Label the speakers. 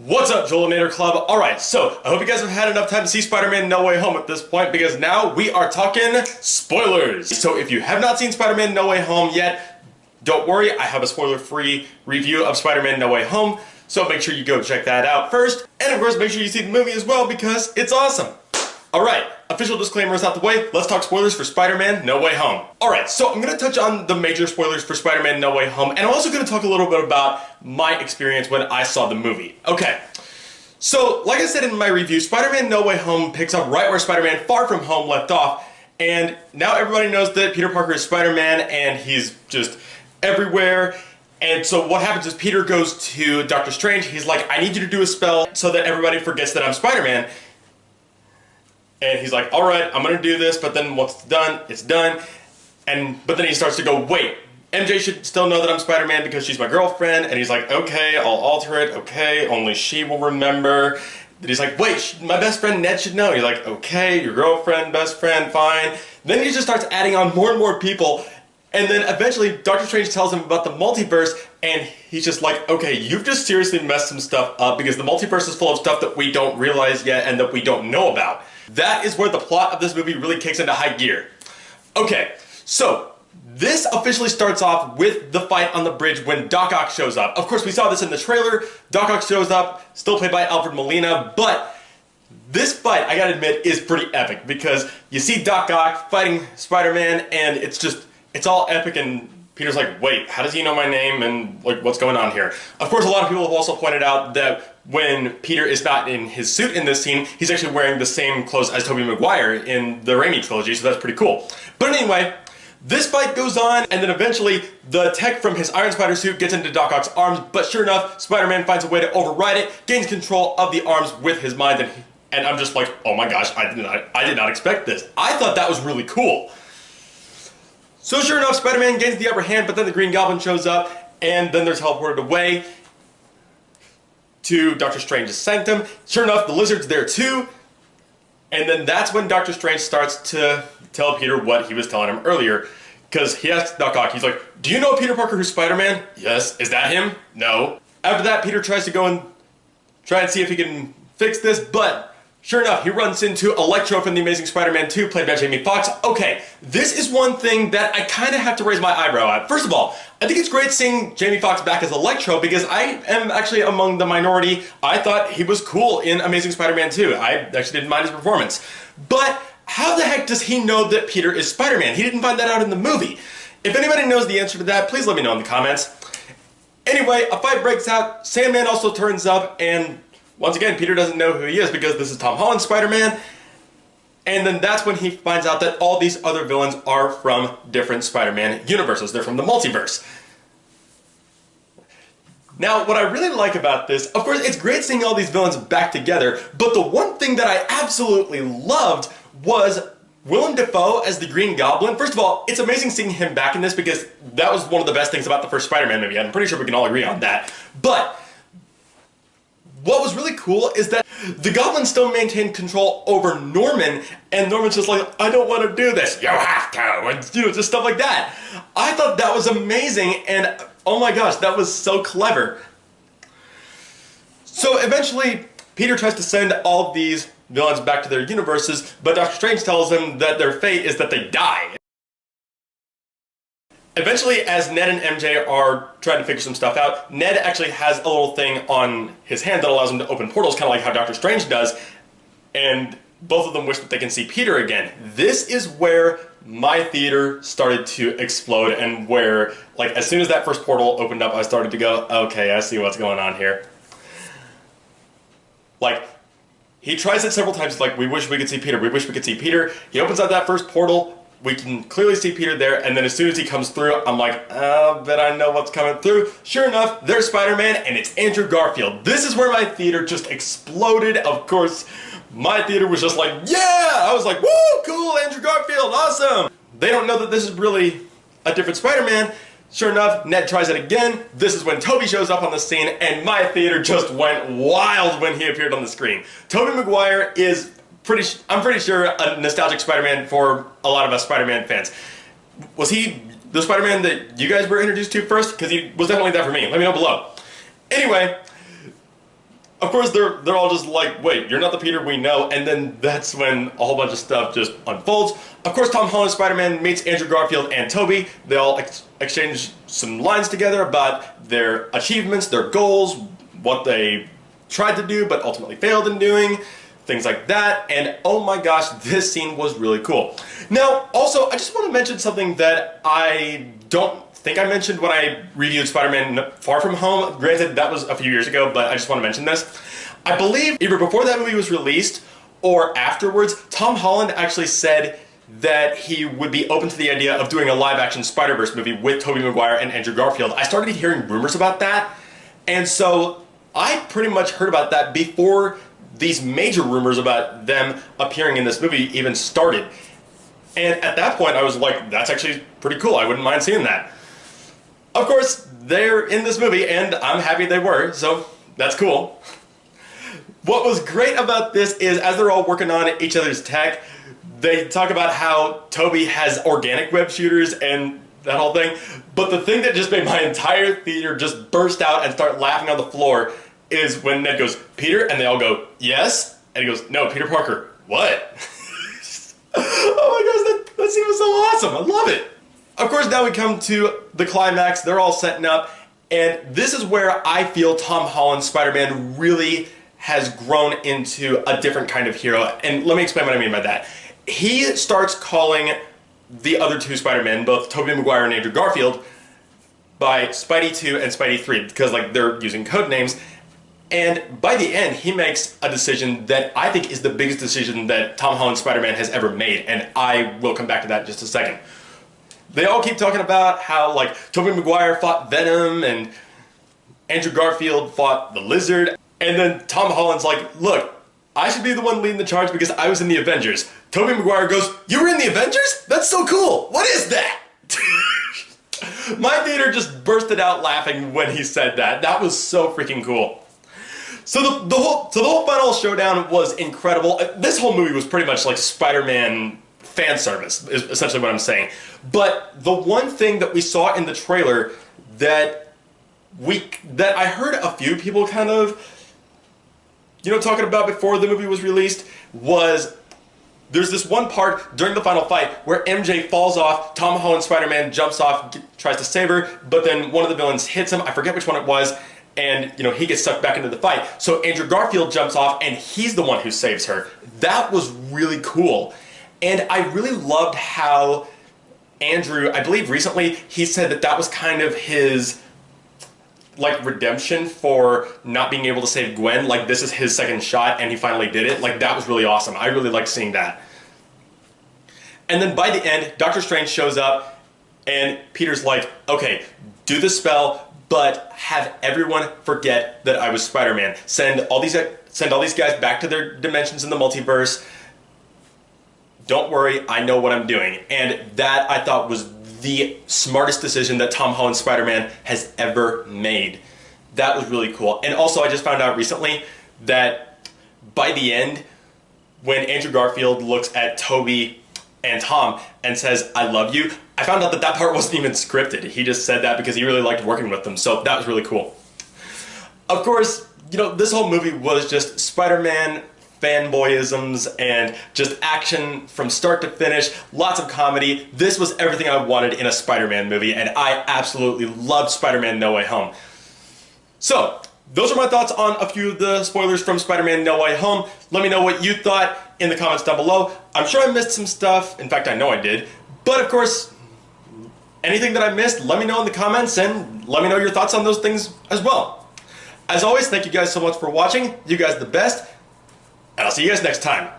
Speaker 1: What's up, Joelinator Club? Alright, so I hope you guys have had enough time to see Spider-Man No Way Home at this point, because now we are talking spoilers. So if you have not seen Spider-Man No Way Home yet, don't worry, I have a spoiler-free review of Spider-Man No Way Home, so make sure you go check that out first. And of course, make sure you see the movie as well, because it's awesome. Alright, official disclaimer is out the way, let's talk spoilers for Spider-Man No Way Home. Alright, so I'm going to touch on the major spoilers for Spider-Man No Way Home, and I'm also going to talk a little bit about my experience when I saw the movie. Okay, so like I said in my review, Spider-Man No Way Home picks up right where Spider-Man Far From Home left off, and now everybody knows that Peter Parker is Spider-Man, and he's just everywhere. And so what happens is Peter goes to Doctor Strange, he's like, I need you to do a spell so that everybody forgets that I'm Spider-Man. And he's like, alright, I'm gonna do this, but then once it's done, it's done. But then he starts to go, wait, MJ should still know that I'm Spider-Man because she's my girlfriend. And he's like, okay, I'll alter it, okay, only she will remember. Then he's like, wait, my best friend Ned should know. He's like, okay, your girlfriend, best friend, fine. Then he just starts adding on more and more people. And then eventually, Doctor Strange tells him about the multiverse, and he's just like, okay, you've just seriously messed some stuff up because the multiverse is full of stuff that we don't realize yet and that we don't know about. That is where the plot of this movie really kicks into high gear. Okay, so this officially starts off with the fight on the bridge when Doc Ock shows up. Of course, we saw this in the trailer. Doc Ock shows up, still played by Alfred Molina, but this fight, I gotta admit, is pretty epic because you see Doc Ock fighting Spider-Man, and it's all epic, and Peter's like, wait, how does he know my name, and like, what's going on here? Of course, a lot of people have also pointed out that when Peter is not in his suit in this scene, he's actually wearing the same clothes as Tobey Maguire in the Raimi trilogy, so that's pretty cool. But anyway, this fight goes on, and then eventually the tech from his Iron Spider suit gets into Doc Ock's arms, but sure enough, Spider-Man finds a way to override it, gains control of the arms with his mind, and I'm just like, oh my gosh, I did not expect this. I thought that was really cool. So sure enough, Spider-Man gains the upper hand, but then the Green Goblin shows up, and then they're teleported away to Doctor Strange's sanctum. Sure enough, the Lizard's there too, and then that's when Doctor Strange starts to tell Peter what he was telling him earlier, because he asks Doc Ock, he's like, do you know Peter Parker who's Spider-Man? Yes. Is that him? No. After that, Peter tries to go and try and see if he can fix this, but sure enough, he runs into Electro from The Amazing Spider-Man 2, played by Jamie Foxx. Okay, this is one thing that I kind of have to raise my eyebrow at. First of all, I think it's great seeing Jamie Foxx back as Electro because I am actually among the minority. I thought he was cool in Amazing Spider-Man 2. I actually didn't mind his performance. But how the heck does he know that Peter is Spider-Man? He didn't find that out in the movie. If anybody knows the answer to that, please let me know in the comments. Anyway, a fight breaks out. Sandman also turns up, and once again, Peter doesn't know who he is because this is Tom Holland's Spider-Man. And then that's when he finds out that all these other villains are from different Spider-Man universes. They're from the multiverse. Now, what I really like about this, of course, it's great seeing all these villains back together, but the one thing that I absolutely loved was Willem Dafoe as the Green Goblin. First of all, it's amazing seeing him back in this because that was one of the best things about the first Spider-Man movie. I'm pretty sure we can all agree on that. But what was really cool is that the Goblin still maintained control over Norman, and Norman's just like, I don't want to do this, you have to, and just stuff like that. I thought that was amazing, and oh my gosh, that was so clever. So eventually, Peter tries to send all of these villains back to their universes, but Doctor Strange tells them that their fate is that they die. Eventually, as Ned and MJ are trying to figure some stuff out, Ned actually has a little thing on his hand that allows him to open portals, kind of like how Doctor Strange does, and both of them wish that they can see Peter again. This is where my theater started to explode, and where, like, as soon as that first portal opened up, I started to go, okay, I see what's going on here. Like, he tries it several times, like, we wish we could see Peter, we wish we could see Peter. He opens up that first portal, we can clearly see Peter there, and then as soon as he comes through, I'm like, I bet I know what's coming through. Sure enough, there's Spider-Man, and it's Andrew Garfield. This is where my theater just exploded. Of course, my theater was just like, yeah! I was like, woo, cool, Andrew Garfield, awesome! They don't know that this is really a different Spider-Man. Sure enough, Ned tries it again. This is when Tobey shows up on the scene, and my theater just went wild when he appeared on the screen. Tobey Maguire is I'm pretty sure a nostalgic Spider-Man for a lot of us Spider-Man fans. Was he the Spider-Man that you guys were introduced to first? Because he was definitely that for me. Let me know below. Anyway, Of course, they're all just like, wait, you're not the Peter we know, and then that's when a whole bunch of stuff just unfolds. Of course, Tom Holland Spider-Man meets Andrew Garfield and Tobey. They all exchange some lines together about their achievements, their goals, what they tried to do but ultimately failed in doing, things like that, and oh my gosh, this scene was really cool. Now, also, I just want to mention something that I don't think I mentioned when I reviewed Spider-Man Far From Home. Granted, that was a few years ago, but I just want to mention this. I believe either before that movie was released or afterwards, Tom Holland actually said that he would be open to the idea of doing a live-action Spider-Verse movie with Tobey Maguire and Andrew Garfield. I started hearing rumors about that, and so I pretty much heard about that before these major rumors about them appearing in this movie even started. And at that point, I was like, that's actually pretty cool. I wouldn't mind seeing that. Of course, they're in this movie, and I'm happy they were, so that's cool. What was great about this is, as they're all working on each other's tech, they talk about how Tobey has organic web shooters and that whole thing, but the thing that just made my entire theater just burst out and start laughing on the floor is when Ned goes, Peter, and they all go, yes? And he goes, no, Peter Parker, what? Oh my gosh, that scene was so awesome, I love it. Of course, now we come to the climax. They're all setting up, and this is where I feel Tom Holland's Spider-Man really has grown into a different kind of hero. And let me explain what I mean by that. He starts calling the other two Spider-Men, both Tobey Maguire and Andrew Garfield, by Spidey 2 and Spidey 3, because like they're using code names. And by the end, he makes a decision that I think is the biggest decision that Tom Holland's Spider-Man has ever made, and I will come back to that in just a second. They all keep talking about how, like, Tobey Maguire fought Venom and Andrew Garfield fought the Lizard. And then Tom Holland's like, look, I should be the one leading the charge because I was in the Avengers. Tobey Maguire goes, you were in the Avengers? That's so cool. What is that? My theater just bursted out laughing when he said that. That was so freaking cool. So the whole final showdown was incredible. This whole movie was pretty much like Spider-Man fan service, is essentially what I'm saying. But the one thing that we saw in the trailer that I heard a few people kind of, you know, talking about before the movie was released was there's this one part during the final fight where MJ falls off, Tom Holland Spider-Man jumps off, tries to save her, but then one of the villains hits him, I forget which one it was, and you know, he gets sucked back into the fight. So Andrew Garfield jumps off and he's the one who saves her. That was really cool. And I really loved how Andrew, I believe recently, he said that that was kind of his, like, redemption for not being able to save Gwen. Like, this is his second shot and he finally did it. Like, that was really awesome. I really liked seeing that. And then by the end, Doctor Strange shows up and Peter's like, okay, do the spell, but have everyone forget that I was Spider-Man. Send all these guys back to their dimensions in the multiverse. Don't worry, I know what I'm doing. And that, I thought, was the smartest decision that Tom Holland's Spider-Man has ever made. That was really cool. And also, I just found out recently that by the end, when Andrew Garfield looks at Tobey and Tom and says, I love you, I found out that that part wasn't even scripted. He just said that because he really liked working with them. So that was really cool. Of course, you know, this whole movie was just Spider-Man fanboyisms and just action from start to finish, lots of comedy. This was everything I wanted in a Spider-Man movie, and I absolutely loved Spider-Man No Way Home. So, those are my thoughts on a few of the spoilers from Spider-Man No Way Home. Let me know what you thought in the comments down below. I'm sure I missed some stuff. In fact, I know I did. But of course, anything that I missed, let me know in the comments and let me know your thoughts on those things as well. As always, thank you guys so much for watching. You guys are the best. And I'll see you guys next time.